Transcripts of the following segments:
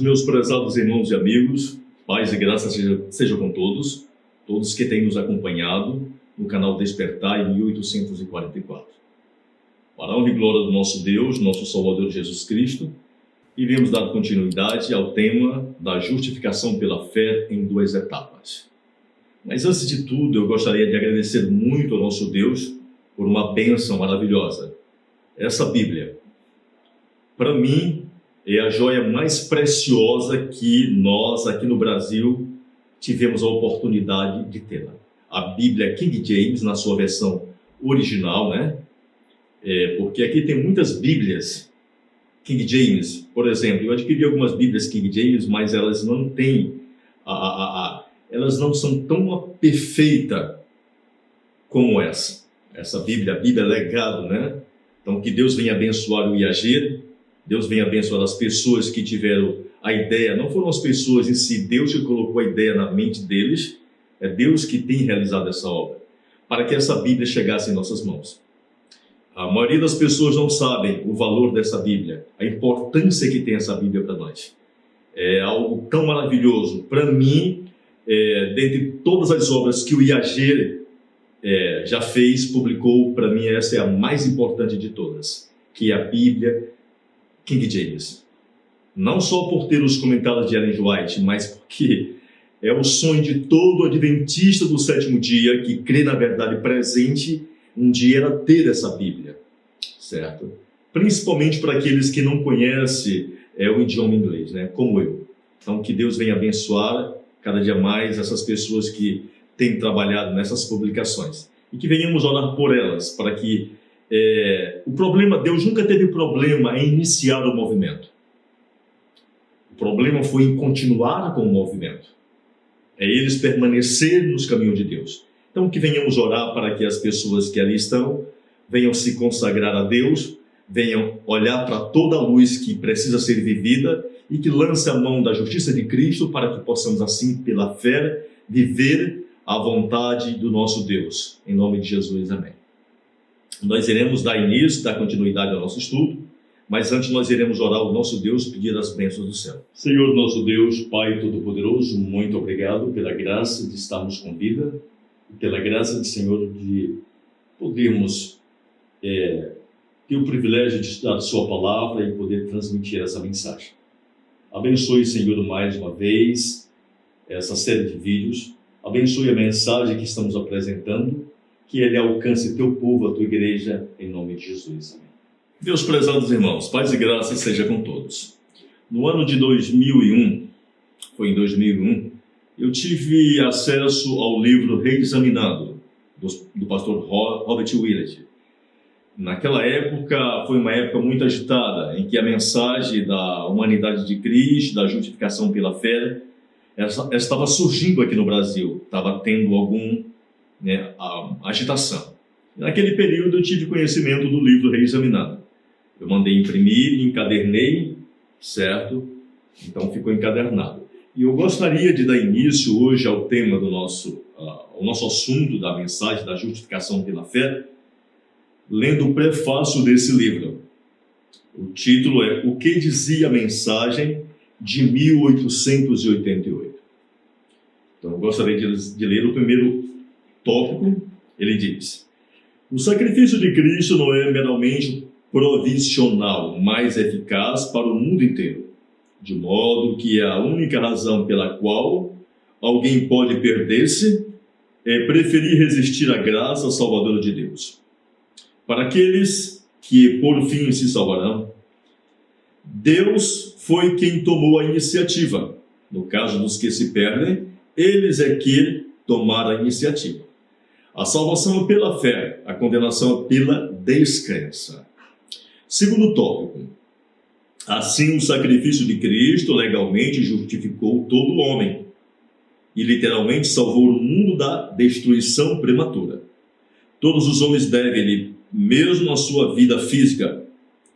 meus prezados irmãos e amigos. Paz e graça seja com todos que têm nos acompanhado no canal Despertar em 1844. Para a honra e glória do nosso Deus, nosso Salvador Jesus Cristo, iremos dar continuidade ao tema da justificação pela fé em 2 etapas. Mas antes de tudo, eu gostaria de agradecer muito ao nosso Deus por uma bênção maravilhosa. Essa Bíblia, para mim, é a joia mais preciosa que nós, aqui no Brasil, tivemos a oportunidade de tê-la. A Bíblia King James, na sua versão original, né? Porque aqui tem muitas Bíblias King James. Por exemplo, eu adquiri algumas Bíblias King James, mas elas não têm elas não são tão perfeitas como essa. Essa Bíblia, a Bíblia é legado, né? Então, que Deus venha abençoar o IAG, Deus venha abençoar as pessoas que tiveram a ideia. Não foram as pessoas em si, Deus que colocou a ideia na mente deles. É Deus que tem realizado essa obra, para que essa Bíblia chegasse em nossas mãos. A maioria das pessoas não sabem o valor dessa Bíblia, a importância que tem essa Bíblia para nós. É algo tão maravilhoso. Para mim, dentre todas as obras que o IAG já fez, publicou, para mim essa é a mais importante de todas, que é a Bíblia King James. Não só por ter os comentários de Ellen White, mas porque é o sonho de todo adventista do sétimo dia que crê na verdade presente, um dia era ter essa Bíblia, certo? Principalmente para aqueles que não conhecem o idioma inglês, né? Como eu. Então, que Deus venha abençoar cada dia mais essas pessoas que têm trabalhado nessas publicações. E que venhamos orar por elas, para que Deus nunca teve problema em iniciar o movimento. O problema foi em continuar com o movimento. É eles permanecer nos caminhos de Deus. Então, que venhamos orar para que as pessoas que ali estão venham se consagrar a Deus, venham olhar para toda a luz que precisa ser vivida e que lance a mão da justiça de Cristo para que possamos assim, pela fé, viver a vontade do nosso Deus. Em nome de Jesus, amém. Nós iremos dar início, dar continuidade ao nosso estudo, mas antes nós iremos orar ao nosso Deus, pedir as bênçãos do céu. Senhor nosso Deus, Pai Todo-Poderoso, muito obrigado pela graça de estarmos com vida, e pela graça do Senhor de podermos ter o privilégio de estudar a sua palavra e poder transmitir essa mensagem. Abençoe, Senhor, mais uma vez essa série de vídeos, abençoe a mensagem que estamos apresentando, que ele alcance teu povo, a tua igreja, em nome de Jesus. Amém. Meus prezados irmãos, paz e graça seja com todos. No ano de 2001, eu tive acesso ao livro Reexaminado, do pastor Robert Willard. Naquela época, foi uma época muito agitada, em que a mensagem da humanidade de Cristo, da justificação pela fé, estava surgindo aqui no Brasil, estava tendo alguma agitação. Naquele período, eu tive conhecimento do livro Reexaminado. Eu mandei imprimir, encadernei, certo? Então, ficou encadernado. E eu gostaria de dar início hoje ao tema do nosso assunto da mensagem da justificação pela fé, lendo o prefácio desse livro. O título é O que dizia a mensagem de 1888. Então, eu gostaria de ler o primeiro tópico. Ele diz: o sacrifício de Cristo não é meramente provisional, mas eficaz para o mundo inteiro, de modo que a única razão pela qual alguém pode perder-se é preferir resistir à graça salvadora de Deus. Para aqueles que por fim se salvarão, Deus foi quem tomou a iniciativa. No caso dos que se perdem, eles é que tomaram a iniciativa. A salvação é pela fé, a condenação é pela descrença. Segundo tópico, assim o sacrifício de Cristo legalmente justificou todo homem e literalmente salvou o mundo da destruição prematura. Todos os homens devem-lhe, mesmo na sua vida física,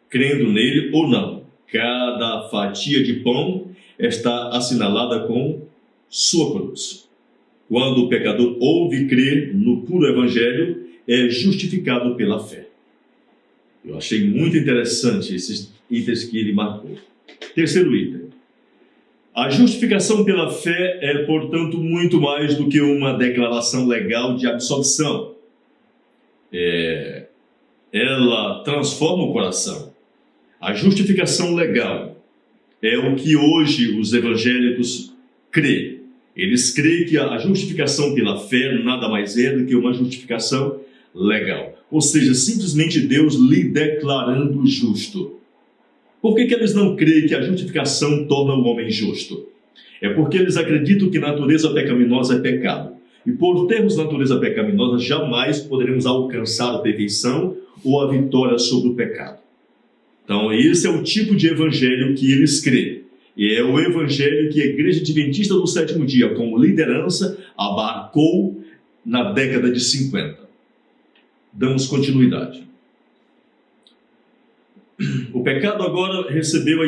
crendo nele ou não. Cada fatia de pão está assinalada com sua cruz. Quando o pecador ouve e crê no puro evangelho, é justificado pela fé. Eu achei muito interessante esses itens que ele marcou. Terceiro item. A justificação pela fé é, portanto, muito mais do que uma declaração legal de absolvição. Ela transforma o coração. A justificação legal é o que hoje os evangélicos creem. Eles creem que a justificação pela fé nada mais é do que uma justificação legal. Ou seja, simplesmente Deus lhe declarando justo. Por que eles não creem que a justificação torna o homem justo? É porque eles acreditam que natureza pecaminosa é pecado. E por termos natureza pecaminosa, jamais poderemos alcançar a perfeição ou a vitória sobre o pecado. Então, esse é o tipo de evangelho que eles creem. E é o evangelho que a Igreja Adventista do Sétimo Dia, como liderança, abarcou na década de 50. Damos continuidade. O pecador agora recebeu a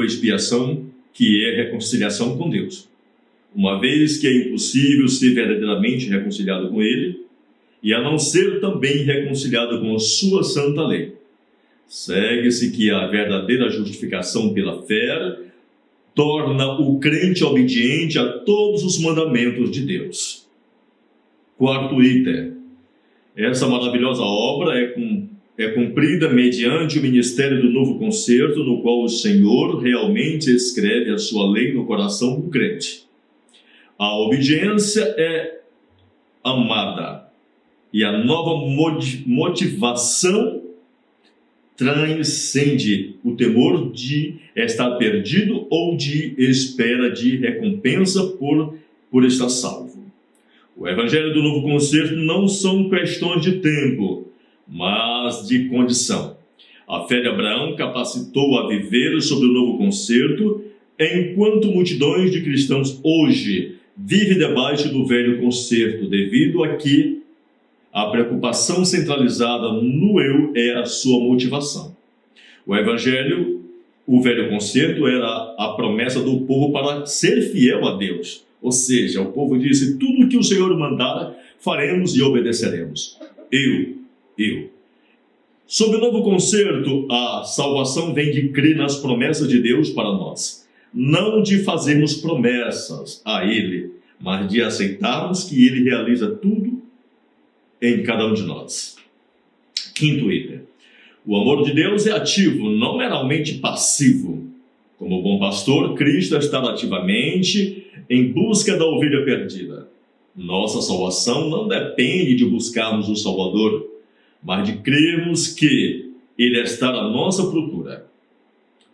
expiação, que é reconciliação com Deus. Uma vez que é impossível ser verdadeiramente reconciliado com Ele, e a não ser também reconciliado com a sua santa lei. Segue-se que a verdadeira justificação pela fé torna o crente obediente a todos os mandamentos de Deus. Quarto item. Essa maravilhosa obra é cumprida mediante o ministério do novo concerto, no qual o Senhor realmente escreve a sua lei no coração do crente. A obediência é amada e a nova motivação transcende o temor de estar perdido ou de espera de recompensa por estar salvo. O Evangelho do Novo Concerto não são questões de tempo, mas de condição. A fé de Abraão capacitou a viver sob o Novo Concerto, enquanto multidões de cristãos hoje vivem debaixo do Velho Concerto, devido a que a preocupação centralizada no eu é a sua motivação. O Evangelho, o Velho Concerto, era a promessa do povo para ser fiel a Deus. Ou seja, o povo disse: tudo o que o Senhor mandar, faremos e obedeceremos. Eu. Sob o Novo Concerto, a salvação vem de crer nas promessas de Deus para nós. Não de fazermos promessas a Ele, mas de aceitarmos que Ele realiza tudo em cada um de nós. Quinto item. O amor de Deus é ativo, não meramente passivo. Como bom pastor, Cristo está ativamente em busca da ovelha perdida. Nossa salvação não depende de buscarmos o Salvador, mas de crermos que Ele está à nossa procura.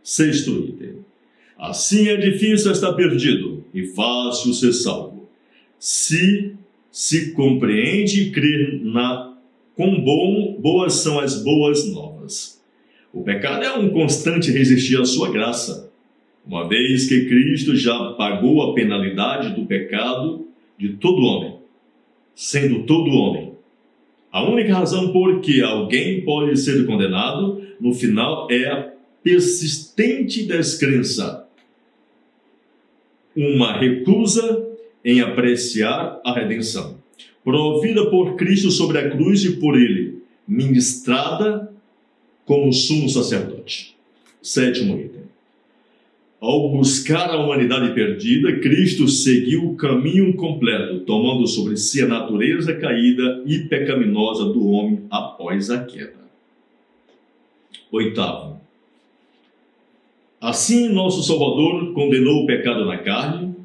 Sexto item. Assim é difícil estar perdido e fácil ser salvo, se compreende e crê quão boas são as boas novas. O pecado é um constante resistir à sua graça, uma vez que Cristo já pagou a penalidade do pecado de todo homem, sendo todo homem. A única razão por que alguém pode ser condenado, no final, é a persistente descrença, uma recusa em apreciar a redenção, provida por Cristo sobre a cruz e por Ele, ministrada como sumo sacerdote. Sétimo item. Ao buscar a humanidade perdida, Cristo seguiu o caminho completo, tomando sobre si a natureza caída e pecaminosa do homem após a queda. Oitavo. Assim, nosso Salvador condenou o pecado na carne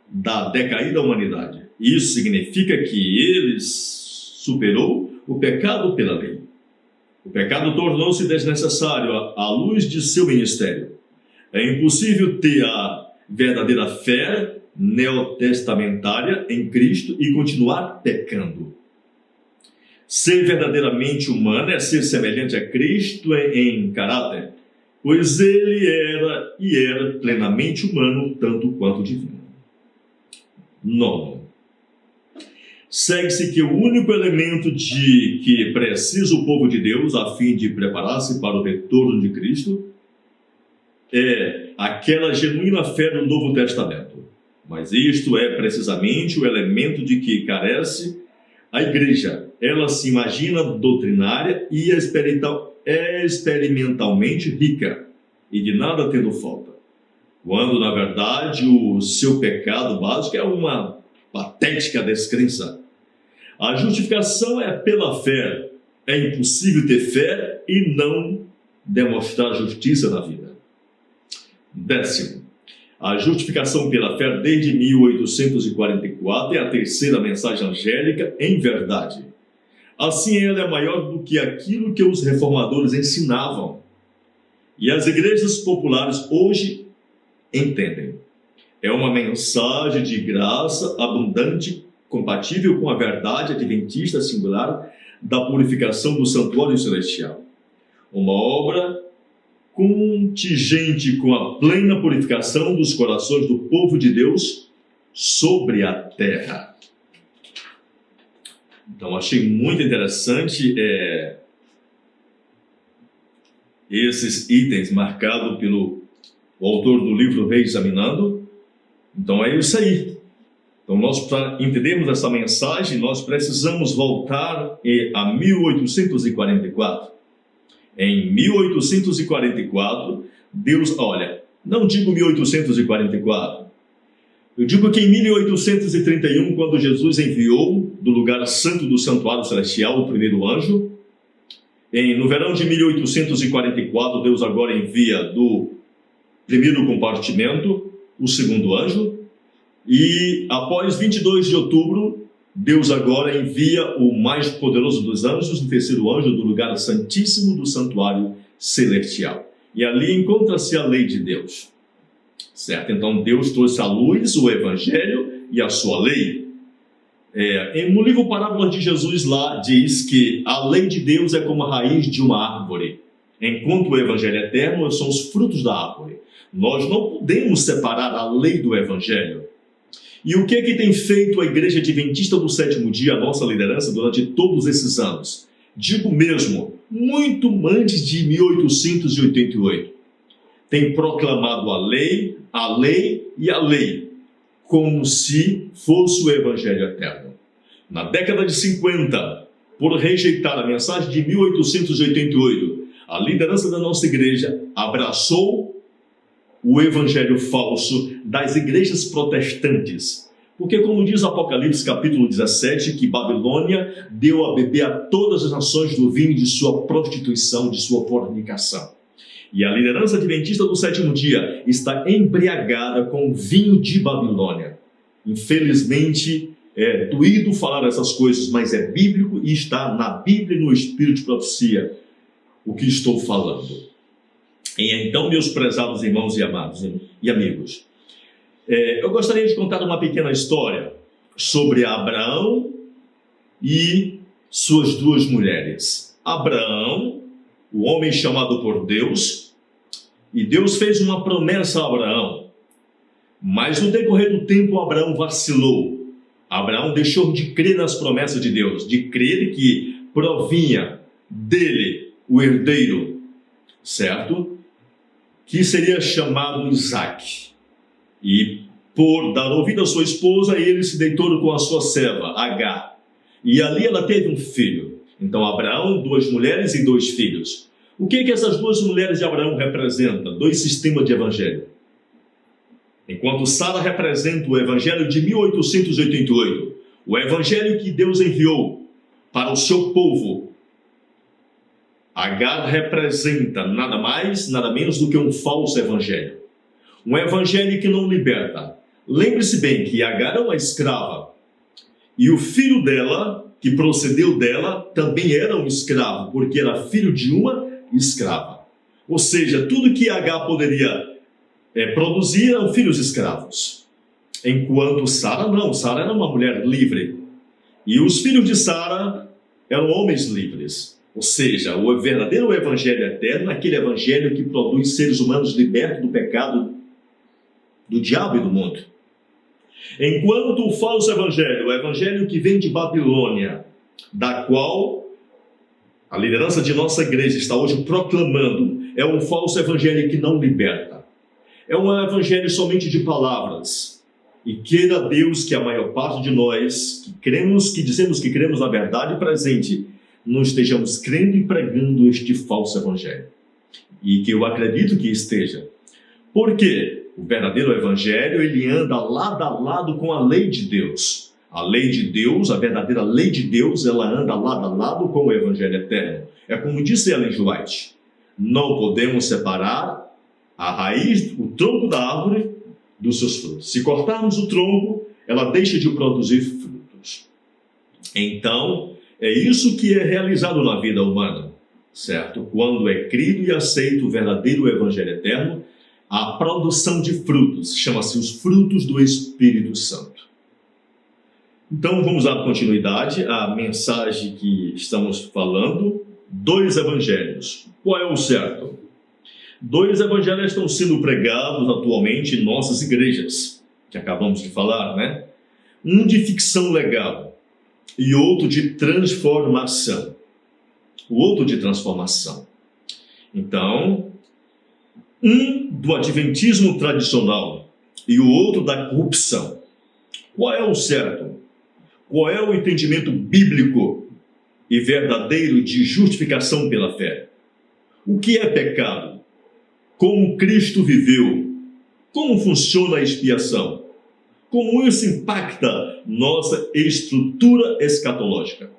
da decaída humanidade. Isso significa que Ele superou o pecado pela lei. O pecado tornou-se desnecessário à luz de seu ministério. É impossível ter a verdadeira fé neotestamentária em Cristo e continuar pecando. Ser verdadeiramente humano é ser semelhante a Cristo em caráter, pois Ele era plenamente humano, tanto quanto divino. Nono. Segue-se que o único elemento de que precisa o povo de Deus a fim de preparar-se para o retorno de Cristo é aquela genuína fé do Novo Testamento. Mas isto é precisamente o elemento de que carece a igreja. Ela se imagina doutrinária e experimentalmente rica, e de nada tendo falta. quando, na verdade, o seu pecado básico é uma patética descrença. A justificação é pela fé. É impossível ter fé e não demonstrar justiça na vida. 10º, a justificação pela fé desde 1844 é a terceira mensagem angélica em verdade. Assim, ela é maior do que aquilo que os reformadores ensinavam. E as igrejas populares hoje entendem. É uma mensagem de graça abundante, compatível com a verdade adventista singular da purificação do santuário celestial. Uma obra contingente com a plena purificação dos corações do povo de Deus sobre a terra. Então, achei muito interessante esses itens marcados pelo autor do livro Reexaminando. Então, é isso aí. Então, nós, para entendermos essa mensagem, nós precisamos voltar a 1844. Em 1844, Deus, não digo 1844, eu digo que em 1831, quando Jesus enviou do lugar santo do santuário celestial o primeiro anjo, no verão de 1844, Deus agora envia do primeiro compartimento o segundo anjo, e após 22 de outubro, Deus agora envia o mais poderoso dos anjos, o terceiro anjo, do lugar santíssimo do santuário celestial. E ali encontra-se a lei de Deus. Certo? Então Deus trouxe à luz o Evangelho e a sua lei. No livro Parábola de Jesus lá diz que a lei de Deus é como a raiz de uma árvore, enquanto o Evangelho eterno são os frutos da árvore. Nós não podemos separar a lei do Evangelho. E o que é que tem feito a Igreja Adventista do Sétimo Dia, a nossa liderança, durante todos esses anos? Digo mesmo, muito antes de 1888. Tem proclamado a lei e a lei, como se fosse o Evangelho eterno. Na década de 50, por rejeitar a mensagem de 1888, a liderança da nossa igreja abraçou o evangelho falso das igrejas protestantes. Porque, como diz Apocalipse capítulo 17, que Babilônia deu a beber a todas as nações do vinho de sua prostituição, de sua fornicação. E a liderança adventista do sétimo dia está embriagada com o vinho de Babilônia. Infelizmente, é doído falar essas coisas, mas é bíblico e está na Bíblia e no Espírito de profecia o que estou falando. E então, meus prezados irmãos e amados e amigos, eu gostaria de contar uma pequena história sobre Abraão e suas duas mulheres. Abraão, o homem chamado por Deus, e Deus fez uma promessa a Abraão, mas no decorrer do tempo Abraão vacilou. Abraão deixou de crer nas promessas de Deus, de crer que provinha dele o herdeiro, certo? Que seria chamado Isaque. E por dar ouvido à sua esposa, ele se deitou com a sua serva, Agar. E ali ela teve um filho. Então Abraão, duas mulheres e dois filhos. O que essas duas mulheres de Abraão representam? Dois sistemas de evangelho. Enquanto Sara representa o evangelho de 1888, o evangelho que Deus enviou para o seu povo, Agar representa nada mais, nada menos do que um falso evangelho. Um evangelho que não liberta. Lembre-se bem que Agar é uma escrava. E o filho dela, que procedeu dela, também era um escravo, porque era filho de uma escrava. Ou seja, tudo que Agar poderia produzir eram filhos escravos. Enquanto Sara não. Sara era uma mulher livre. E os filhos de Sara eram homens livres. Ou seja, o verdadeiro evangelho eterno é aquele evangelho que produz seres humanos libertos do pecado, do diabo e do mundo. Enquanto o falso evangelho, o evangelho que vem de Babilônia, da qual a liderança de nossa igreja está hoje proclamando, é um falso evangelho que não liberta. É um evangelho somente de palavras. E queira Deus que a maior parte de nós, que dizemos que cremos na verdade presente, não estejamos crendo e pregando este falso evangelho. E que eu acredito que esteja. Por quê? O verdadeiro evangelho, ele anda lado a lado com a lei de Deus. A lei de Deus, a verdadeira lei de Deus, ela anda lado a lado com o evangelho eterno. É como disse Ellen G. White, não podemos separar a raiz, o tronco da árvore dos seus frutos. Se cortarmos o tronco, ela deixa de produzir frutos. Então, é isso que é realizado na vida humana, certo? Quando é crido e aceito o verdadeiro evangelho eterno, a produção de frutos, chama-se os frutos do Espírito Santo. Então, vamos dar continuidade à mensagem que estamos falando, 2 evangelhos. Qual é o certo? 2 evangelhos estão sendo pregados atualmente em nossas igrejas, que acabamos de falar, né? Um de ficção legal e outro de transformação. O outro de transformação. Então, um do adventismo tradicional e o outro da corrupção. Qual é o certo? Qual é o entendimento bíblico e verdadeiro de justificação pela fé? O que é pecado? Como Cristo viveu? Como funciona a expiação? Como isso impacta nossa estrutura escatológica?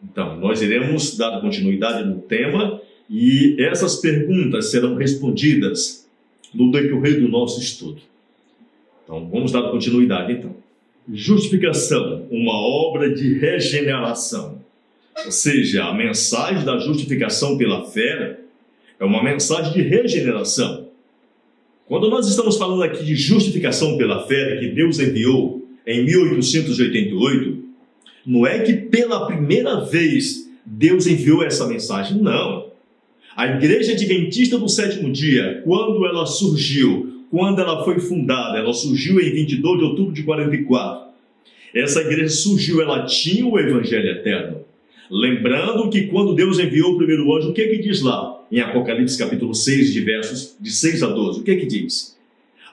Então, nós iremos dar continuidade no tema e essas perguntas serão respondidas no decorrer do nosso estudo. Então, vamos dar continuidade, então. Justificação, uma obra de regeneração. Ou seja, a mensagem da justificação pela fé é uma mensagem de regeneração. Quando nós estamos falando aqui de justificação pela fé que Deus enviou em 1888, não é que pela primeira vez Deus enviou essa mensagem, não. A Igreja Adventista do Sétimo Dia, quando ela surgiu, quando ela foi fundada, ela surgiu em 22 de outubro de 44. Essa igreja surgiu, ela tinha o Evangelho Eterno. Lembrando que quando Deus enviou o primeiro anjo, o que diz lá? Em Apocalipse capítulo 6, de versos de 6 a 12, o que diz?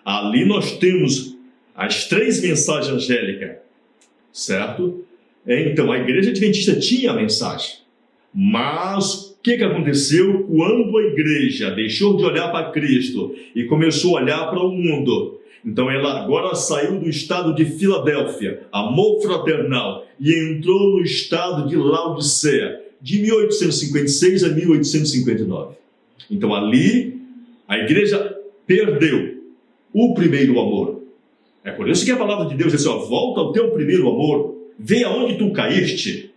Ali nós temos as 3 mensagens angélicas, certo? Então, a Igreja Adventista tinha a mensagem. Mas o que aconteceu quando a igreja deixou de olhar para Cristo e começou a olhar para o mundo? Então ela agora saiu do estado de Filadélfia, amor fraternal, e entrou no estado de Laodiceia, de 1856 a 1859. Então ali a igreja perdeu o primeiro amor. É por isso que a palavra de Deus diz assim, volta ao teu primeiro amor, vê aonde tu caíste.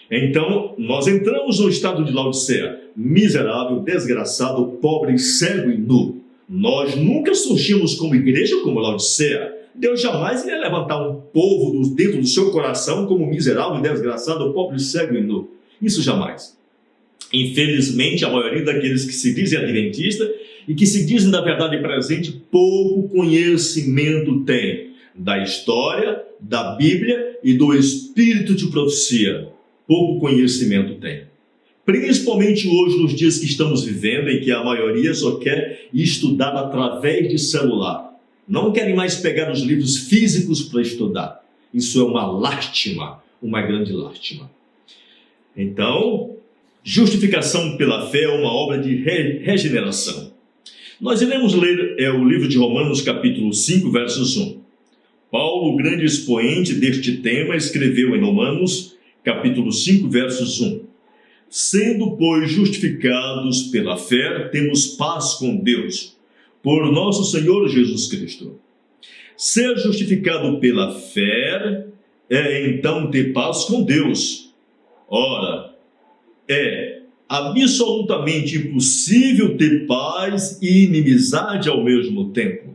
Então, nós entramos no estado de Laodiceia, miserável, desgraçado, pobre, cego e nu. Nós nunca surgimos como igreja como Laodiceia. Deus jamais ia levantar um povo dentro do seu coração como miserável, desgraçado, pobre, cego e nu. Isso jamais. Infelizmente, a maioria daqueles que se dizem adventistas e que se dizem da verdade presente, pouco conhecimento tem da história, da Bíblia e do espírito de profecia. Pouco conhecimento tem. Principalmente hoje, nos dias que estamos vivendo, em que a maioria só quer estudar através de celular. Não querem mais pegar os livros físicos para estudar. Isso é uma lástima, uma grande lástima. Então, justificação pela fé é uma obra de regeneração. Nós iremos ler o livro de Romanos, capítulo 5, versos 1. Paulo, o grande expoente deste tema, escreveu em Romanos, capítulo 5, versos 1. Sendo, pois, justificados pela fé, temos paz com Deus, por nosso Senhor Jesus Cristo. Ser justificado pela fé é, então, ter paz com Deus. Ora, é absolutamente impossível ter paz e inimizade ao mesmo tempo.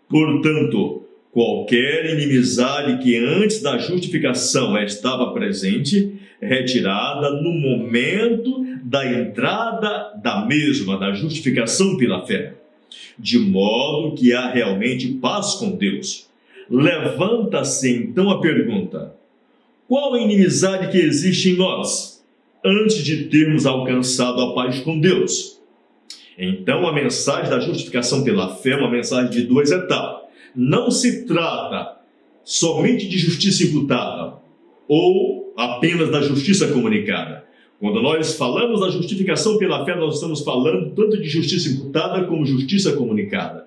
Portanto, qualquer inimizade que antes da justificação estava presente, é retirada no momento da entrada da mesma, da justificação pela fé, de modo que há realmente paz com Deus. Levanta-se então a pergunta: qual a inimizade que existe em nós, antes de termos alcançado a paz com Deus? Então a mensagem da justificação pela fé é uma mensagem de 2 etapas. Não se trata somente de justiça imputada ou apenas da justiça comunicada. Quando nós falamos da justificação pela fé, nós estamos falando tanto de justiça imputada como justiça comunicada.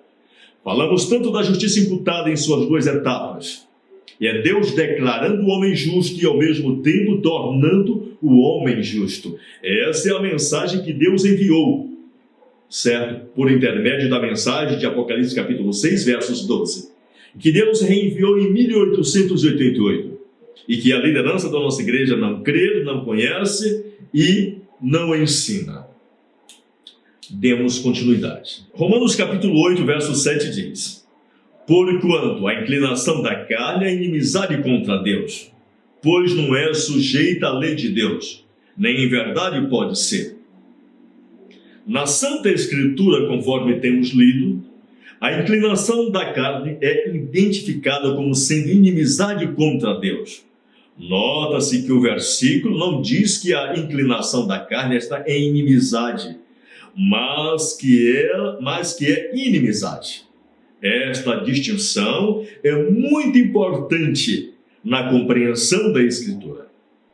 Falamos tanto da justiça imputada em suas duas etapas. E é Deus declarando o homem justo e ao mesmo tempo tornando o homem justo. Essa é a mensagem que Deus enviou, certo? Por intermédio da mensagem de Apocalipse capítulo 6, versos 12. Que Deus reenviou em 1888. E que a liderança da nossa igreja não crê, não conhece e não ensina. Demos continuidade. Romanos capítulo 8, verso 7 diz: porquanto a inclinação da carne é inimizade contra Deus, pois não é sujeita à lei de Deus, nem em verdade pode ser. Na Santa Escritura, conforme temos lido, a inclinação da carne é identificada como sendo inimizade contra Deus. Nota-se que o versículo não diz que a inclinação da carne está em inimizade, mas que é inimizade. Esta distinção é muito importante na compreensão da Escritura.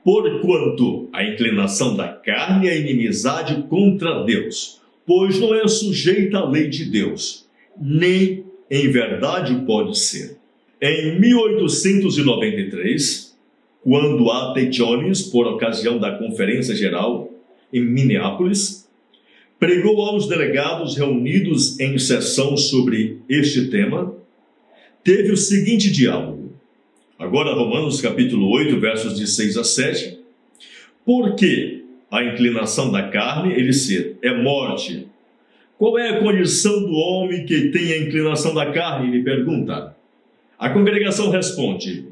Porquanto a inclinação da carne é inimizade contra Deus, pois não é sujeita à lei de Deus, nem em verdade pode ser. Em 1893, quando A.T. Jones, por ocasião da Conferência Geral em Minneapolis, pregou aos delegados reunidos em sessão sobre este tema, teve o seguinte diálogo. Agora, Romanos capítulo 8, versos de 6 a 7. Porque a inclinação da carne, ele ser, é morte. Qual é a condição do homem que tem a inclinação da carne? Ele pergunta. A congregação responde,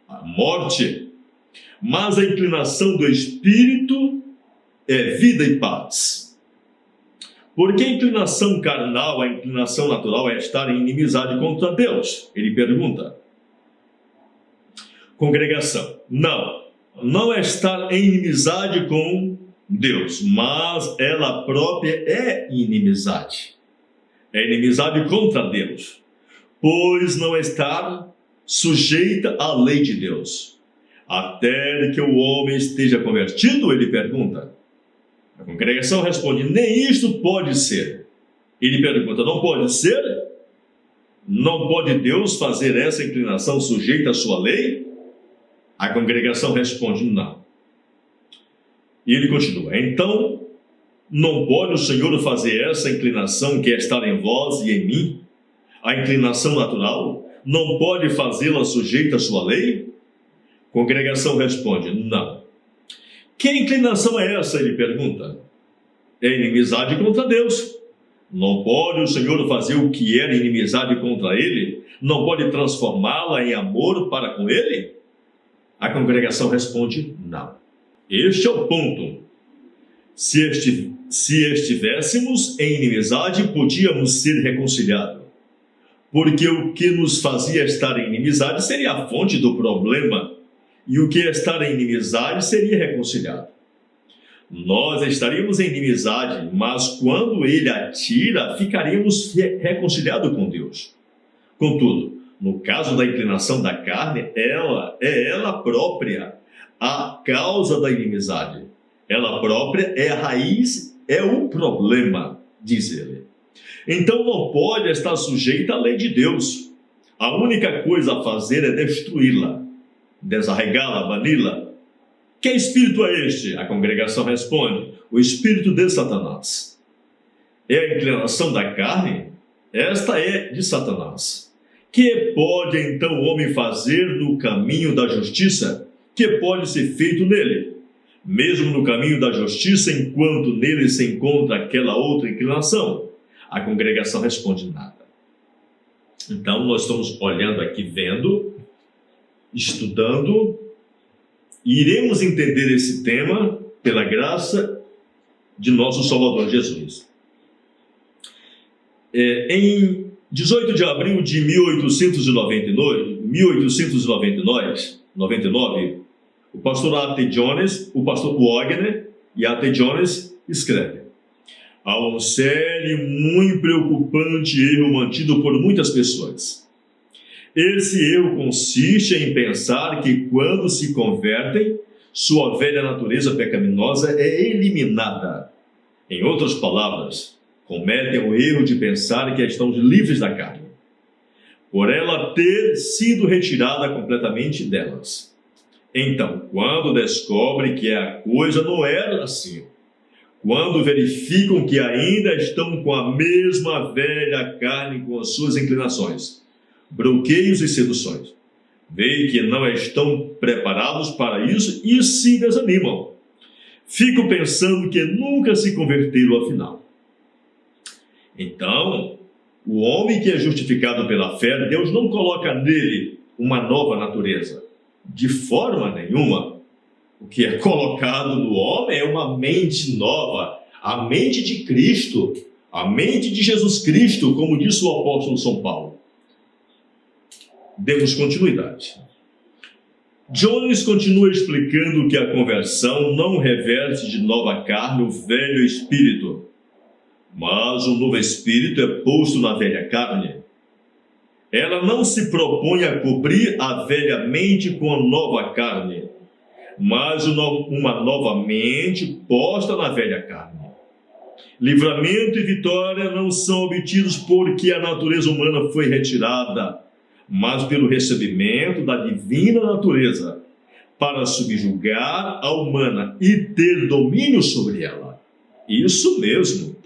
a morte. Mas a inclinação do espírito é vida e paz. Porque a inclinação carnal, a inclinação natural é estar em inimizade contra Deus? Ele pergunta. Congregação, não é estar em inimizade com Deus, mas ela própria é inimizade. É inimizade contra Deus, pois não estar sujeita à lei de Deus. Até que o homem esteja convertido, ele pergunta. A congregação responde, nem isto pode ser. Ele pergunta, não pode ser? Não pode Deus fazer essa inclinação sujeita à sua lei? A congregação responde, não. E ele continua, então, não pode o Senhor fazer essa inclinação que é estar em vós e em mim? A inclinação natural? Não pode fazê-la sujeita à sua lei? A congregação responde, não. Que inclinação é essa? Ele pergunta. É inimizade contra Deus. Não pode o Senhor fazer o que era inimizade contra Ele? Não pode transformá-la em amor para com Ele? A congregação responde, não. Este é o ponto. Se estivéssemos em inimizade, podíamos ser reconciliados. Porque o que nos fazia estar em inimizade seria a fonte do problema. E o que é estar em inimizade seria reconciliado. Nós estaríamos em inimizade, mas quando ele atira, ficaríamos reconciliados com Deus. Contudo, no caso da inclinação da carne, ela própria a causa da inimizade. Ela própria é a raiz, é o problema, diz ele. Então não pode estar sujeita à lei de Deus. A única coisa a fazer é destruí-la, desarregá-la, bani-la. Que espírito é este? A congregação responde, o espírito de Satanás. É a inclinação da carne? Esta é de Satanás. Que pode então o homem fazer no caminho da justiça? Que pode ser feito nele? Mesmo no caminho da justiça, enquanto nele se encontra aquela outra inclinação? A congregação responde nada. Então nós estamos olhando aqui, vendo, estudando, e iremos entender esse tema pela graça de nosso Salvador Jesus. Em 18 de abril de 1899, o pastor A.T. Jones, o pastor Wagner e A.T. Jones escrevem: há um sério e muito preocupante erro mantido por muitas pessoas. Esse erro consiste em pensar que quando se convertem, sua velha natureza pecaminosa é eliminada. Em outras palavras, cometem o erro de pensar que estão livres da carne. por ela ter sido retirada completamente delas. Então, quando descobrem que a coisa não era assim, quando verificam que ainda estão com a mesma velha carne com as suas inclinações, bloqueios e seduções, veem que não estão preparados para isso e se desanimam. Ficam pensando que nunca se converteram afinal. Então, o homem que é justificado pela fé, Deus não coloca nele uma nova natureza, de forma nenhuma. O que é colocado no homem é uma mente nova, a mente de Cristo, a mente de Jesus Cristo, como disse o apóstolo São Paulo. Demos continuidade. Jones continua explicando que a conversão não reverte de nova carne o velho espírito, mas o novo espírito é posto na velha carne. Ela não se propõe a cobrir a velha mente com a nova carne, mas uma nova mente posta na velha carne. Livramento e vitória não são obtidos porque a natureza humana foi retirada, mas pelo recebimento da divina natureza, para subjugar a humana e ter domínio sobre ela. Isso mesmo.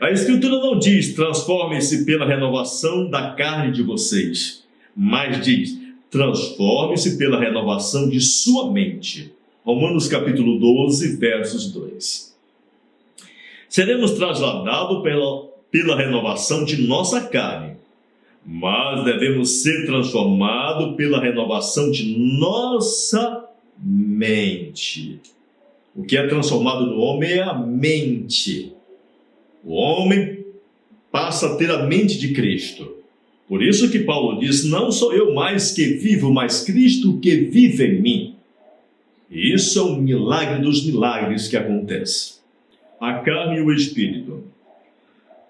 A Escritura não diz, transforme-se pela renovação da carne de vocês, mas diz, transforme-se pela renovação de sua mente. Romanos capítulo 12, versos 2. Seremos trasladados pela renovação de nossa carne, mas devemos ser transformados pela renovação de nossa mente. O que é transformado no homem é a mente. O homem passa a ter a mente de Cristo. Por isso que Paulo diz, não sou eu mais que vivo, mas Cristo que vive em mim. E isso é um milagre dos milagres que acontece. A carne e o espírito.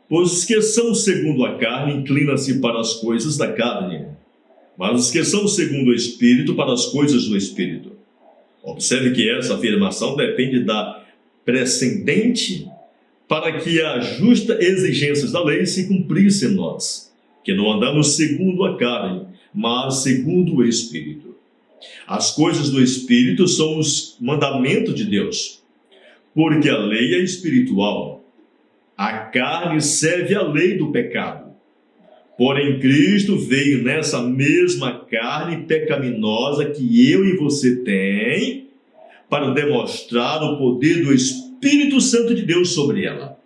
Pois os que são segundo a carne inclinam-se para as coisas da carne, mas os que são segundo o espírito para as coisas do espírito. Observe que essa afirmação depende da precedente para que a justa exigência da lei se cumprisse em nós, que não andamos segundo a carne, mas segundo o Espírito. As coisas do Espírito são os mandamentos de Deus, porque a lei é espiritual. A carne serve à lei do pecado. Porém, Cristo veio nessa mesma carne pecaminosa que eu e você tem, para demonstrar o poder do Espírito Santo de Deus sobre ela.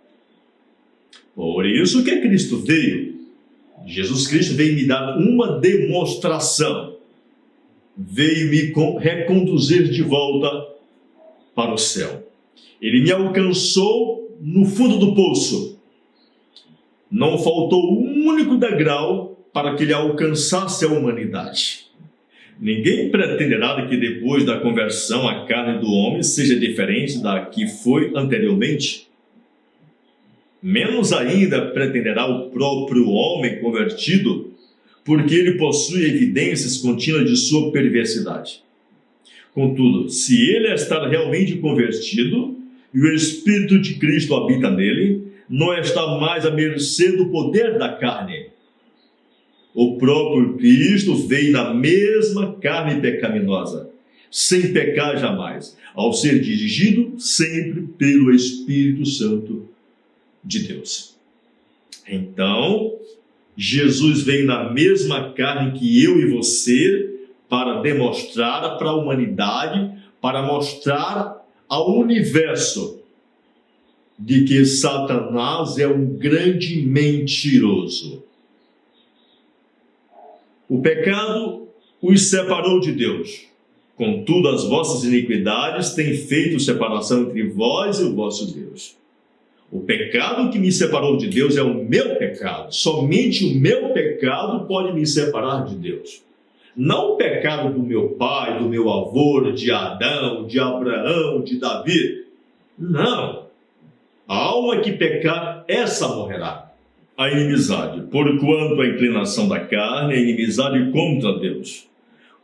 Por isso que Cristo veio. Jesus Cristo veio me dar uma demonstração. Veio me reconduzir de volta para o céu. Ele me alcançou no fundo do poço. Não faltou um único degrau para que ele alcançasse a humanidade. Ninguém pretenderá que depois da conversão a carne do homem seja diferente da que foi anteriormente. Menos ainda pretenderá o próprio homem convertido, porque ele possui evidências contínuas de sua perversidade. Contudo, se ele está realmente convertido e o Espírito de Cristo habita nele, não está mais à mercê do poder da carne. O próprio Cristo veio na mesma carne pecaminosa, sem pecar jamais, ao ser dirigido sempre pelo Espírito Santo de Deus. Então, Jesus veio na mesma carne que eu e você para demonstrar para a humanidade, para mostrar ao universo de que Satanás é um grande mentiroso. O pecado os separou de Deus. Contudo, as vossas iniquidades têm feito separação entre vós e o vosso Deus. O pecado que me separou de Deus é o meu pecado. Somente o meu pecado pode me separar de Deus. Não o pecado do meu pai, do meu avô, de Adão, de Abraão, de Davi. Não. A alma que pecar, essa morrerá. A inimizade, porquanto a inclinação da carne é inimizade contra Deus,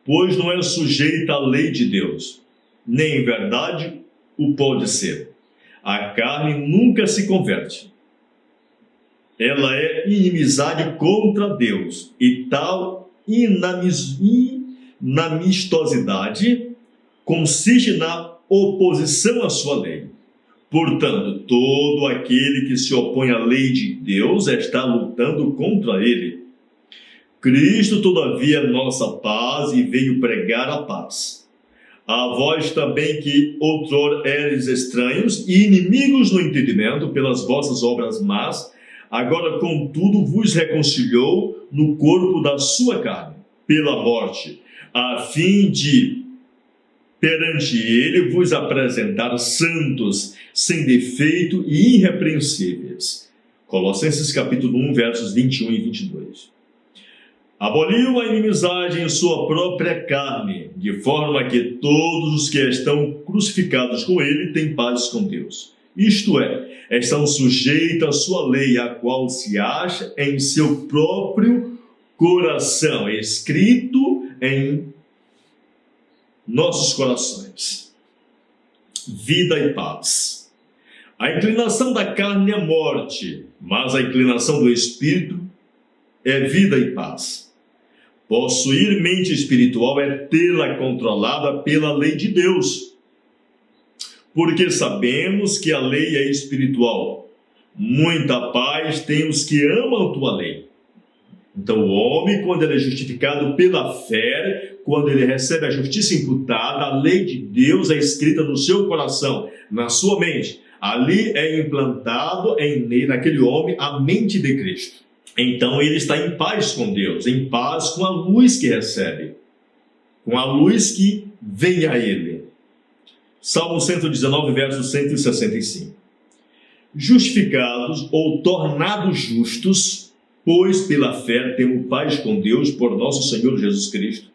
pois não é sujeita à lei de Deus, nem em verdade o pode ser. A carne nunca se converte. ela é inimizade contra Deus, e tal inamistosidade consiste na oposição à sua lei. Portanto, todo aquele que se opõe à lei de Deus está lutando contra ele. Cristo, todavia, é nossa paz e veio pregar a paz. A vós também que outrora eres estranhos e inimigos no entendimento pelas vossas obras más, agora, contudo, vos reconciliou no corpo da sua carne, pela morte, a fim de, perante ele, vos apresentar santos, sem defeito e irrepreensíveis. Colossenses capítulo 1, versos 21 e 22. Aboliu a inimizade em sua própria carne, de forma que todos os que estão crucificados com ele têm paz com Deus. Isto é, estão sujeitos à sua lei, a qual se acha em seu próprio coração, escrito em nossos corações. Vida e paz. A inclinação da carne é morte, mas a inclinação do espírito é vida e paz. Possuir mente espiritual é tê-la controlada pela lei de Deus. Porque sabemos que a lei é espiritual. Muita paz tem os que amam tua lei. Então o homem, quando ele é justificado pela fé, quando ele recebe a justiça imputada, a lei de Deus é escrita no seu coração, na sua mente. Ali é implantado naquele homem a mente de Cristo. Então ele está em paz com Deus, em paz com a luz que recebe, com a luz que vem a ele. Salmo 119, verso 165. Justificados ou tornados justos, pois pela fé temos paz com Deus por nosso Senhor Jesus Cristo.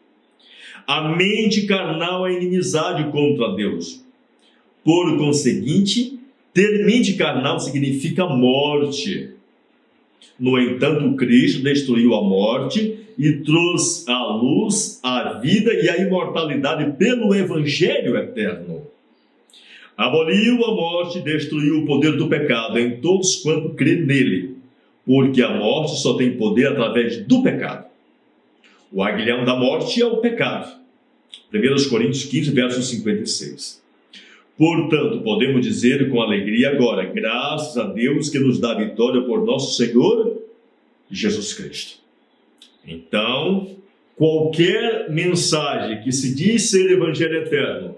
A mente carnal é inimizade contra Deus. Por conseguinte, ter mente carnal significa morte. No entanto, Cristo destruiu a morte e trouxe à luz a vida e a imortalidade pelo Evangelho eterno. Aboliu a morte e destruiu o poder do pecado em todos quanto crê nele, porque a morte só tem poder através do pecado. O aguilhão da morte é o pecado. 1 Coríntios 15, verso 56. Portanto, podemos dizer com alegria agora, graças a Deus que nos dá a vitória por nosso Senhor Jesus Cristo. Então, qualquer mensagem que se diz ser evangelho eterno,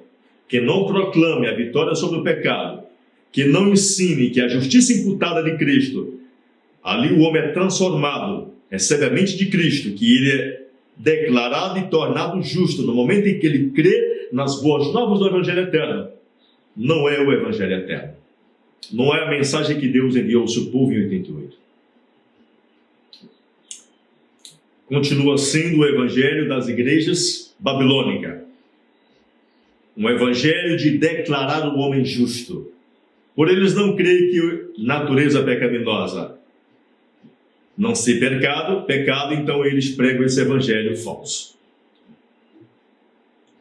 que não proclame a vitória sobre o pecado, que não ensine que a justiça imputada de Cristo, ali o homem é transformado, recebe a mente de Cristo, que ele é declarado e tornado justo no momento em que ele crê nas boas novas do evangelho eterno, não é o evangelho eterno. Não é a mensagem que Deus enviou ao seu povo em 88. Continua sendo o evangelho das igrejas babilônicas. Um evangelho de declarar o homem justo. Por eles não creem que natureza pecaminosa não ser pecado, então eles pregam esse evangelho falso.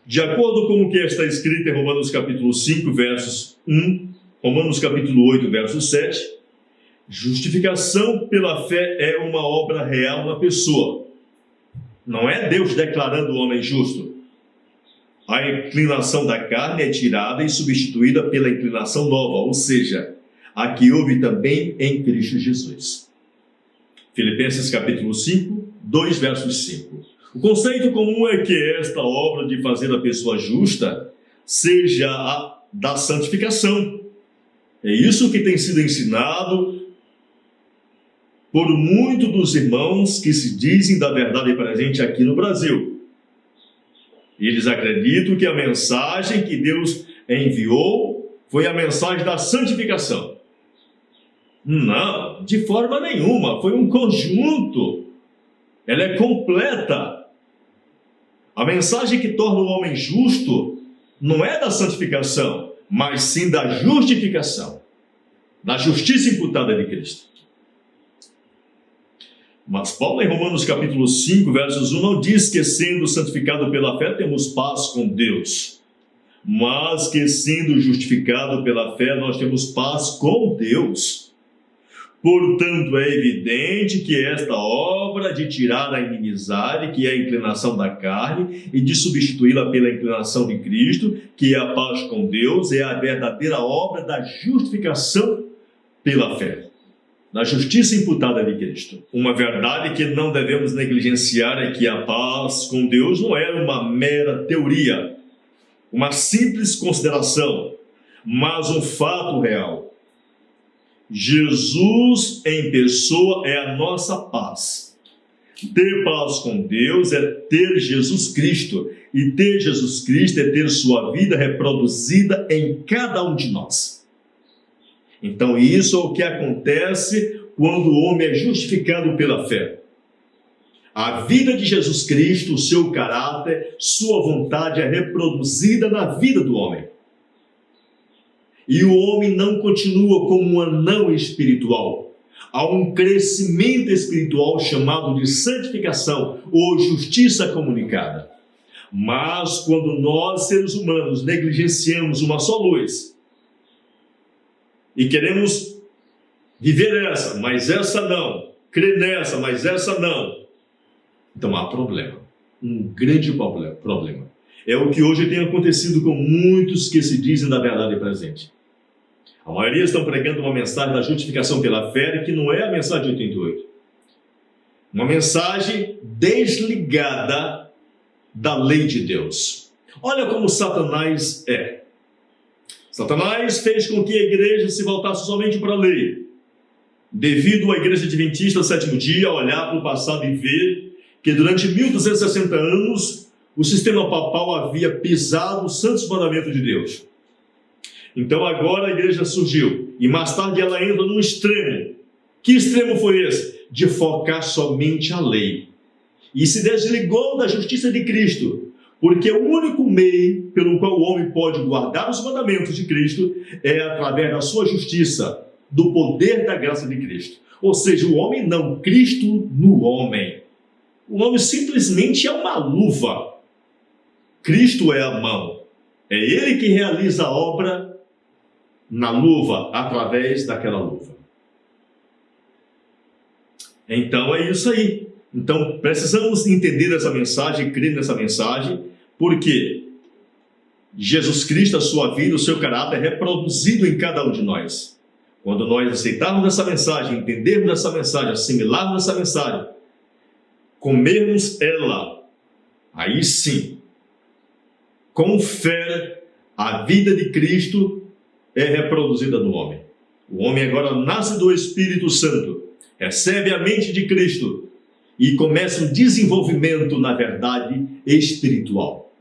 De acordo com o que está escrito em Romanos capítulo 5, versos 1, Romanos capítulo 8, verso 7, justificação pela fé é uma obra real na pessoa. Não é Deus declarando o homem justo. A inclinação da carne é tirada e substituída pela inclinação nova, ou seja, a que houve também em Cristo Jesus. Filipenses capítulo 5, 2 versos 5. O conceito comum é que esta obra de fazer a pessoa justa seja a da santificação. É isso que tem sido ensinado por muitos dos irmãos que se dizem da verdade presente aqui no Brasil. Eles acreditam que a mensagem que Deus enviou foi a mensagem da santificação. Não, de forma nenhuma, foi um conjunto. Ela é completa. A mensagem que torna o homem justo não é da santificação, mas sim da justificação, da justiça imputada de Cristo. Mas Paulo, em Romanos capítulo 5, versos 1, não diz que sendo santificado pela fé temos paz com Deus, mas que sendo justificado pela fé nós temos paz com Deus. Portanto, é evidente que esta obra de tirar a inimizade, que é a inclinação da carne, e de substituí-la pela inclinação de Cristo, que é a paz com Deus, é a verdadeira obra da justificação pela fé, da justiça imputada de Cristo. Uma verdade que não devemos negligenciar é que a paz com Deus não é uma mera teoria, uma simples consideração, mas um fato real. Jesus em pessoa é a nossa paz. Ter paz com Deus é ter Jesus Cristo, e ter Jesus Cristo é ter sua vida reproduzida em cada um de nós. Então isso é o que acontece quando o homem é justificado pela fé. A vida de Jesus Cristo, o seu caráter, sua vontade é reproduzida na vida do homem. E o homem não continua como um anão espiritual. Há um crescimento espiritual chamado de santificação ou justiça comunicada. Mas quando nós, seres humanos, negligenciamos uma só luz e queremos viver essa, mas essa não, crer nessa, mas essa não, então há problema, um grande problema. É o que hoje tem acontecido com muitos que se dizem da verdade presente. A maioria estão pregando uma mensagem da justificação pela fé, que não é a mensagem de 88. Uma mensagem desligada da lei de Deus. Olha como Satanás é. Satanás fez com que a igreja se voltasse somente para a lei. Devido à igreja adventista do sétimo dia olhar para o passado e ver que durante 1260 anos o sistema papal havia pisado os santos mandamentos de Deus. Então agora a igreja surgiu, e mais tarde ela entra num extremo. Que extremo foi esse? De focar somente a lei. E se desligou da justiça de Cristo, porque o único meio pelo qual o homem pode guardar os mandamentos de Cristo é através da sua justiça, do poder da graça de Cristo. Ou seja, o homem não, Cristo no homem. O homem simplesmente é uma luva. Cristo é a mão. É ele que realiza a obra na luva, através daquela luva. Então é isso aí. Então precisamos entender essa mensagem, crer nessa mensagem, porque Jesus Cristo, a sua vida, o seu caráter é reproduzido em cada um de nós. Quando nós aceitarmos essa mensagem, entendermos essa mensagem, assimilarmos essa mensagem, comermos ela, aí sim, com fé, a vida de Cristo é reproduzida no homem. O homem agora nasce do Espírito Santo, recebe a mente de Cristo e começa um desenvolvimento na verdade espiritual.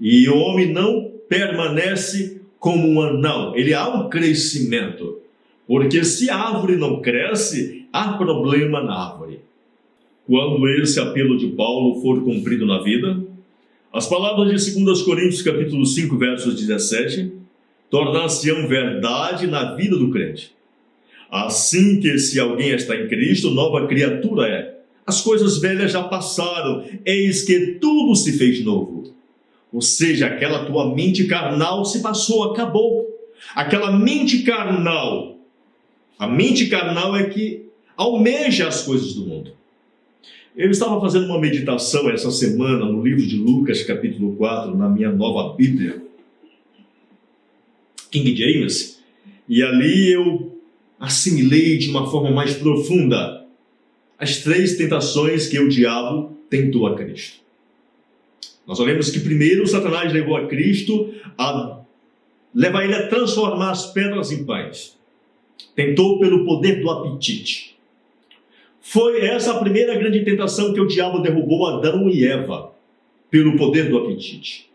E o homem não permanece como um anão, ele há um crescimento, porque se a árvore não cresce, há problema na árvore. Quando esse apelo de Paulo for cumprido na vida, as palavras de 2 Coríntios capítulo 5, versos 17, tornar-se-ão verdade na vida do crente. Assim que se alguém está em Cristo, nova criatura é. As coisas velhas já passaram, eis que tudo se fez novo. Ou seja, aquela tua mente carnal se passou, acabou. Aquela mente carnal, a mente carnal é que almeja as coisas do mundo. Eu estava fazendo uma meditação essa semana no livro de Lucas, capítulo 4, na minha nova Bíblia, King James, e ali eu assimilei de uma forma mais profunda as 3 tentações que o diabo tentou a Cristo. Nós sabemos que primeiro Satanás levou a Cristo a levar ele a transformar as pedras em pães. Tentou pelo poder do apetite. Foi essa a primeira grande tentação que o diabo derrubou Adão e Eva, pelo poder do apetite.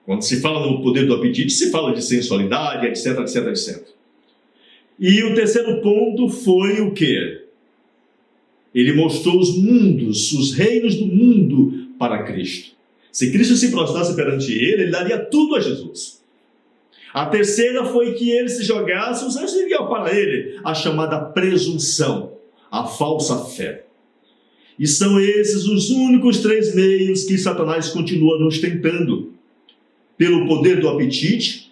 Quando se fala no poder do apetite, se fala de sensualidade, etc, etc, etc. E o terceiro ponto foi o quê? Ele mostrou os mundos, os reinos do mundo para Cristo. Se Cristo se prostrasse perante ele daria tudo a Jesus. A terceira foi que ele se jogasse, os anjos iriam para ele, a chamada presunção, a falsa fé. E são esses os únicos 3 meios que Satanás continua nos tentando. Pelo poder do apetite,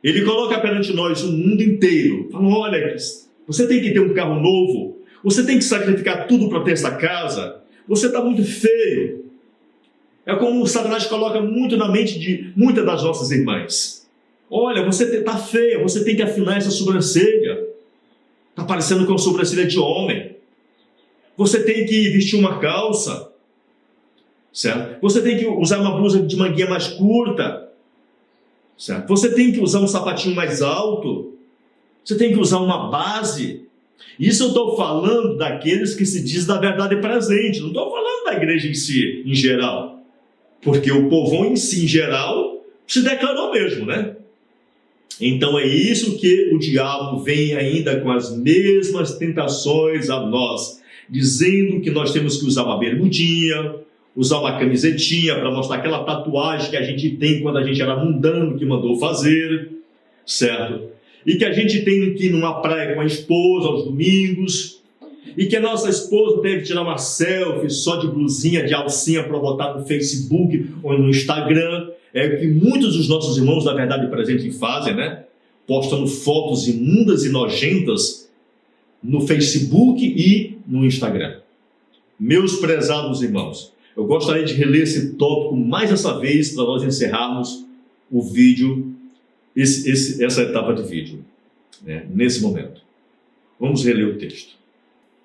Ele coloca perante nós o mundo inteiro. Fala, olha, você tem que ter um carro novo, você tem que sacrificar tudo para ter essa casa, você está muito feio. É como o Satanás coloca muito na mente de muitas das nossas irmãs. Olha, você está feia, você tem que afinar essa sobrancelha. Está parecendo com a sobrancelha de homem. Você tem que vestir uma calça, certo? Você tem que usar uma blusa de manguinha mais curta, certo? Você tem que usar um sapatinho mais alto. Você tem que usar uma base. Isso eu estou falando daqueles que se diz da verdade presente. Não estou falando da igreja em si, em geral. Porque o povão em si, em geral, se declarou mesmo, né? Então é isso que o diabo vem ainda com as mesmas tentações a nós, dizendo que nós temos que usar uma bermudinha, usar uma camisetinha para mostrar aquela tatuagem que a gente tem quando a gente era mundano, que mandou fazer, certo? E que a gente tem que ir numa praia com a esposa aos domingos, e que a nossa esposa deve tirar uma selfie só de blusinha, de alcinha para botar no Facebook ou no Instagram. É o que muitos dos nossos irmãos da verdade presente fazem, né? Postando fotos imundas e nojentas no Facebook e no Instagram. Meus prezados irmãos, eu gostaria de reler esse tópico mais essa vez para nós encerrarmos o vídeo, essa etapa de vídeo, né? Nesse momento. Vamos reler o texto.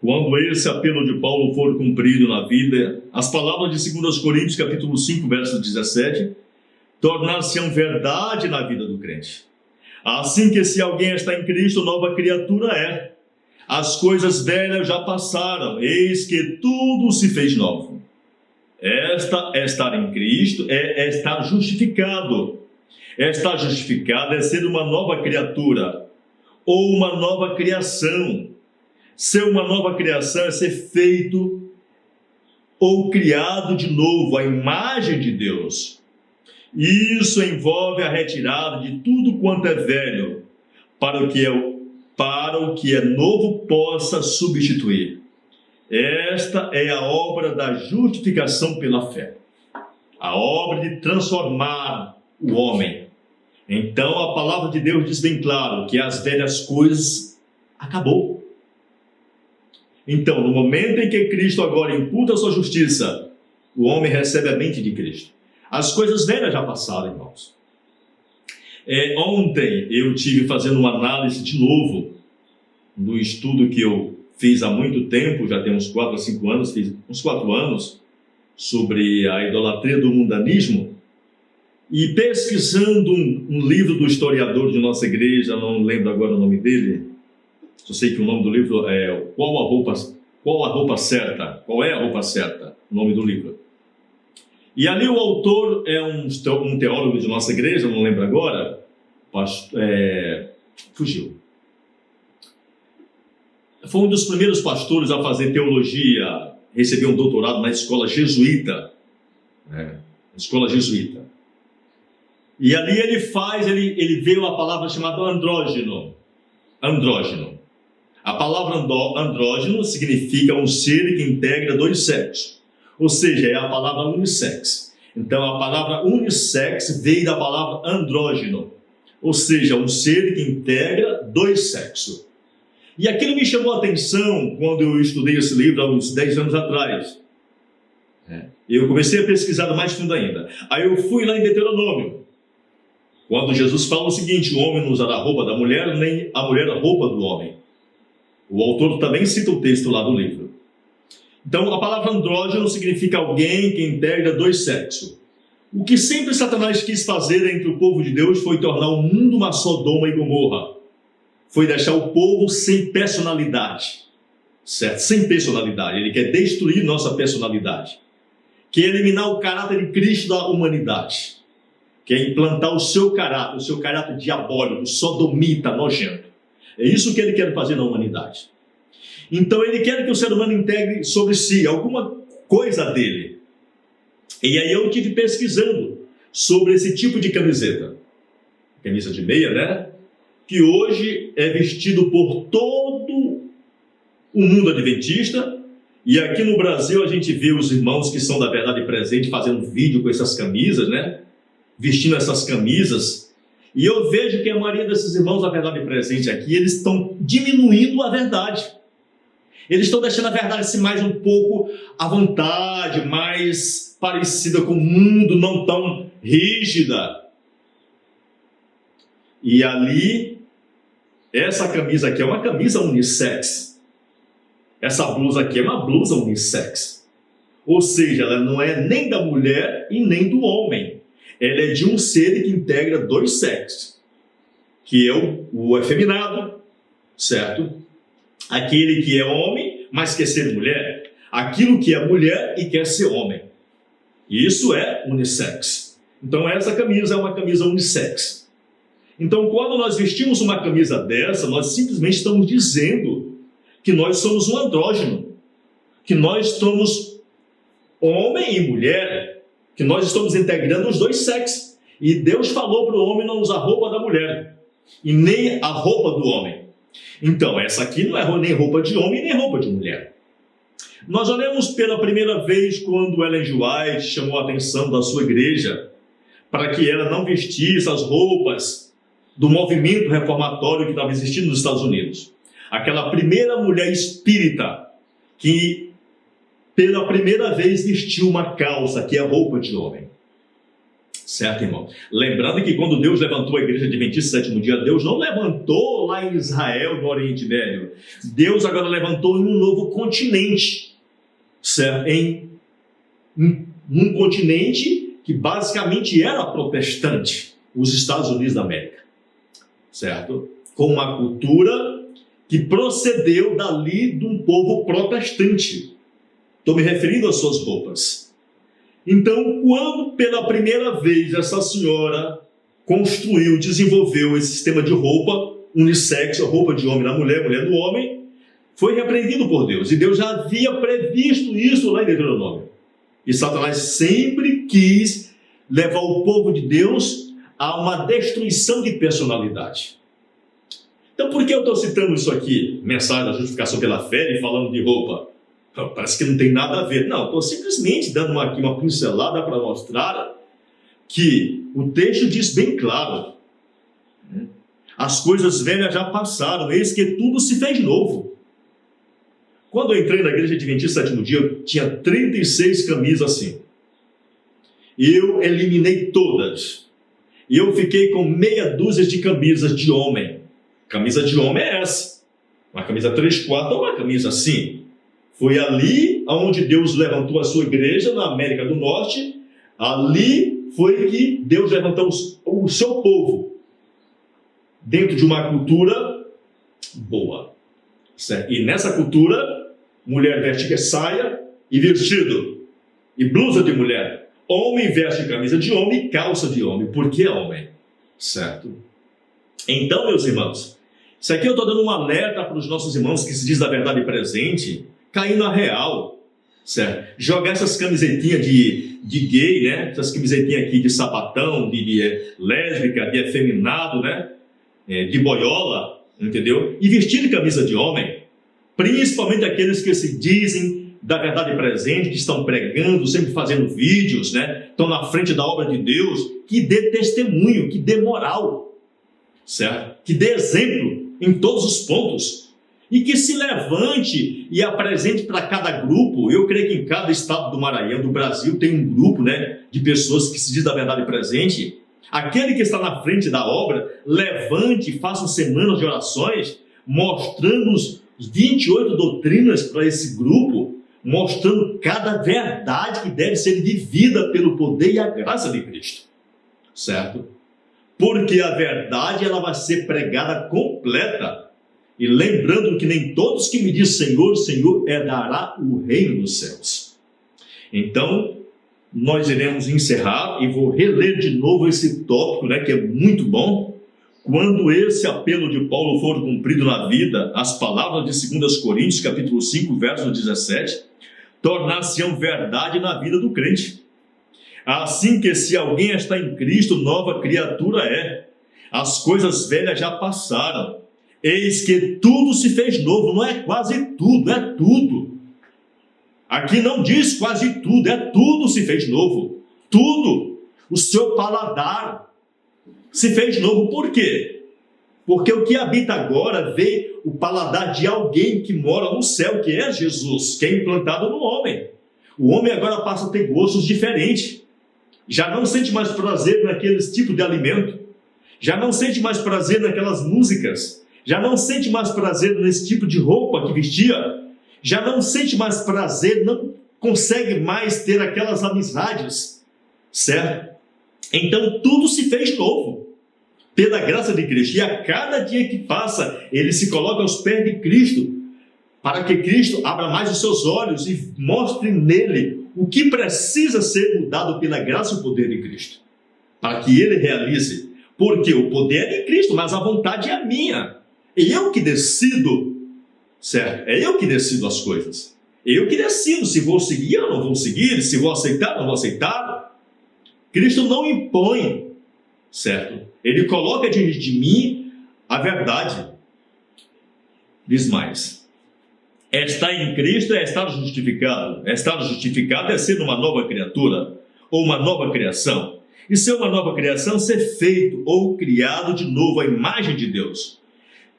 Quando esse apelo de Paulo for cumprido na vida, as palavras de 2 Coríntios capítulo 5, verso 17, tornar-se-ão verdade na vida do crente. Assim que se alguém está em Cristo, nova criatura é. As coisas velhas já passaram, eis que tudo se fez novo. Estar em Cristo é estar justificado. Estar justificado é ser uma nova criatura ou uma nova criação. Ser uma nova criação é ser feito ou criado de novo à imagem de Deus. Isso envolve a retirada de tudo quanto é velho, para o que é novo possa substituir. Esta é a obra da justificação pela fé, a obra de transformar o homem. Então a palavra de Deus diz bem claro que as velhas coisas acabou. Então, no momento em que Cristo agora imputa a sua justiça, o homem recebe a mente de Cristo. As coisas velhas já passaram, irmãos. Ontem eu tive fazendo uma análise de novo do estudo que eu fiz há muito tempo, já tem uns 4 a 5 anos, fiz uns 4 anos, sobre a idolatria do mundanismo, e pesquisando um livro do historiador de nossa igreja, não lembro agora o nome dele, eu sei que o nome do livro é Qual é a roupa certa, o nome do livro. E ali o autor é um teólogo de nossa igreja, não lembro agora, fugiu. Foi um dos primeiros pastores a fazer teologia, recebeu um doutorado na escola jesuíta, escola jesuíta. E ali ele vê uma palavra chamada andrógeno. A palavra andrógeno significa um ser que integra 2 sexos, ou seja, é a palavra unissex. Então a palavra unissex veio da palavra andrógeno, ou seja, um ser que integra 2 sexos. E aquilo me chamou a atenção quando eu estudei esse livro há uns 10 anos atrás. Eu comecei a pesquisar mais fundo ainda. Aí eu fui lá em Deuteronômio, quando Jesus fala o seguinte: o homem não usará a roupa da mulher, nem a mulher a roupa do homem. O autor também cita o texto lá do livro. Então, a palavra andrógeno significa alguém que integra 2 sexos. O que sempre Satanás quis fazer entre o povo de Deus foi tornar o mundo uma Sodoma e Gomorra. Foi deixar o povo sem personalidade. Certo? Sem personalidade. Ele quer destruir nossa personalidade. Quer eliminar o caráter de Cristo da humanidade. Quer implantar o seu caráter diabólico, sodomita, nojento. É isso que ele quer fazer na humanidade. Então ele quer que o ser humano integre sobre si alguma coisa dele. E aí eu estive pesquisando sobre esse tipo de camiseta. Camisa de meia, né? Que hoje é vestido por todo o mundo adventista. E aqui no Brasil a gente vê os irmãos que são da verdade presente fazendo vídeo com essas camisas, né? Vestindo essas camisas. E eu vejo que a maioria desses irmãos, a verdade presente aqui, eles estão diminuindo a verdade. Eles estão deixando a verdade assim mais um pouco à vontade, mais parecida com o mundo, não tão rígida. E ali, essa camisa aqui é uma camisa unissex. Essa blusa aqui é uma blusa unissex. Ou seja, ela não é nem da mulher e nem do homem. Ela é de um ser que integra dois sexos, que é o efeminado, certo? Aquele que é homem, mas quer ser mulher. Aquilo que é mulher e quer ser homem. Isso é unissex. Então essa camisa é uma camisa unissex. Então quando nós vestimos uma camisa dessa, nós simplesmente estamos dizendo que nós somos um andrógeno, que nós somos homem e mulher, que nós estamos integrando os dois sexos. E Deus falou para o homem não usar roupa da mulher, e nem a roupa do homem. Então, essa aqui não é nem roupa de homem, nem roupa de mulher. Nós olhamos pela primeira vez quando Ellen G. White chamou a atenção da sua igreja para que ela não vestisse as roupas do movimento reformatório que estava existindo nos Estados Unidos. Aquela primeira mulher espírita que pela primeira vez vestiu uma calça, que é roupa de homem. Certo, irmão? Lembrando que quando Deus levantou a igreja adventista do sétimo dia, Deus não levantou lá em Israel, no Oriente Médio. Deus agora levantou em um novo continente, certo? Em um continente que basicamente era protestante, os Estados Unidos da América, certo? Com uma cultura que procedeu dali de um povo protestante. Estou me referindo às suas roupas. Então, quando pela primeira vez essa senhora construiu, desenvolveu esse sistema de roupa unissex, a roupa de homem na mulher, mulher no homem, foi repreendido por Deus. E Deus já havia previsto isso lá em Deuteronômio. E Satanás sempre quis levar o povo de Deus a uma destruição de personalidade. Então, por que eu estou citando isso aqui? Mensagem da justificação pela fé e falando de roupa. Parece que não tem nada a ver. Não, estou simplesmente dando aqui uma pincelada para mostrar que o texto diz bem claro: as coisas velhas já passaram, eis que tudo se fez novo. Quando eu entrei na igreja adventista do sétimo dia, eu tinha 36 camisas assim. Eu eliminei todas. E eu fiquei com meia dúzia de camisas de homem. Camisa de homem é essa. Uma camisa 3/4 ou uma camisa assim. Foi ali onde Deus levantou a sua igreja, na América do Norte. Ali foi que Deus levantou o seu povo, dentro de uma cultura boa. Certo? E nessa cultura, mulher veste saia e vestido, e blusa de mulher. Homem veste camisa de homem e calça de homem, porque é homem. Certo? Então, meus irmãos, isso aqui eu estou dando um alerta para os nossos irmãos que se diz da verdade presente, cair na real, certo? Jogar essas camisetinhas de gay, né? Essas camisetinhas aqui de sapatão, de lésbica, de efeminado, né? De boiola, entendeu? E vestir de camisa de homem, principalmente aqueles que se dizem da verdade presente, que estão pregando, sempre fazendo vídeos, né? Estão na frente da obra de Deus, que dê testemunho, que dê moral, certo? Que dê exemplo em todos os pontos. E que se levante e apresente para cada grupo. Eu creio que em cada estado do Maranhão, do Brasil, tem um grupo, né, de pessoas que se diz da verdade presente. Aquele que está na frente da obra, levante e faça semanas de orações, mostrando os 28 doutrinas para esse grupo, mostrando cada verdade que deve ser vivida pelo poder e a graça de Cristo. Certo? Porque a verdade ela vai ser pregada completa. E lembrando que nem todos que me dizem Senhor, Senhor, herdará o reino dos céus. Então, nós iremos encerrar e vou reler de novo esse tópico, né, que é muito bom. Quando esse apelo de Paulo for cumprido na vida, as palavras de 2 Coríntios, capítulo 5, verso 17, tornar-se-ão verdade na vida do crente. Assim que se alguém está em Cristo, nova criatura é. As coisas velhas já passaram. Eis que tudo se fez novo. Não é quase tudo, é tudo. Aqui não diz quase tudo, é tudo se fez novo. Tudo. O seu paladar, Se fez novo por quê? Porque o que habita agora vê o paladar de alguém que mora no céu, que é Jesus, que é implantado no homem. O homem agora passa a ter gostos diferentes. Já não sente mais prazer naqueles tipos de alimento. Já não sente mais prazer naquelas músicas. Já não sente mais prazer nesse tipo de roupa que vestia. Já não sente mais prazer, não consegue mais ter aquelas amizades. Certo? Então tudo se fez novo. Pela graça de Cristo. E a cada dia que passa, ele se coloca aos pés de Cristo, para que Cristo abra mais os seus olhos e mostre nele o que precisa ser mudado pela graça e o poder de Cristo, para que ele realize. Porque o poder é de Cristo, mas a vontade é a minha. Eu que decido, certo? É eu que decido as coisas. Eu que decido se vou seguir ou não vou seguir, se vou aceitar ou não vou aceitar. Cristo não impõe, certo? Ele coloca diante de mim a verdade. Diz mais: estar em Cristo é estar justificado. Estar justificado é ser uma nova criatura, ou uma nova criação. E ser uma nova criação, ser feito ou criado de novo à imagem de Deus.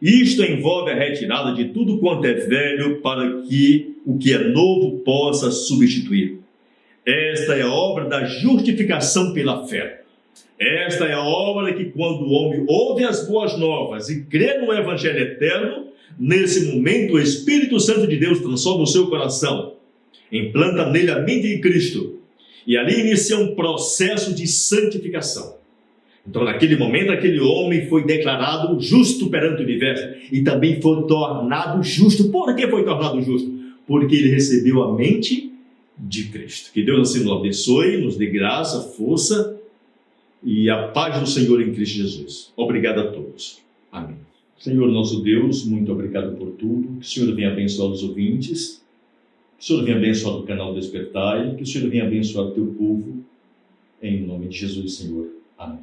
Isto envolve a retirada de tudo quanto é velho, para que o que é novo possa substituir. Esta é a obra da justificação pela fé. Esta é a obra que, quando o homem ouve as boas novas e crê no Evangelho eterno, nesse momento o Espírito Santo de Deus transforma o seu coração, implanta nele a mente de Cristo, e ali inicia um processo de santificação. Então, naquele momento, aquele homem foi declarado justo perante o universo, e também foi tornado justo. Por que foi tornado justo? Porque ele recebeu a mente de Cristo. Que Deus assim nos abençoe, nos dê graça, força e a paz do Senhor em Cristo Jesus. Obrigado a todos. Amém. Senhor nosso Deus, muito obrigado por tudo. Que o Senhor venha abençoar os ouvintes. Que o Senhor venha abençoar o canal Despertai. Que o Senhor venha abençoar o teu povo. Em nome de Jesus, Senhor. Amém.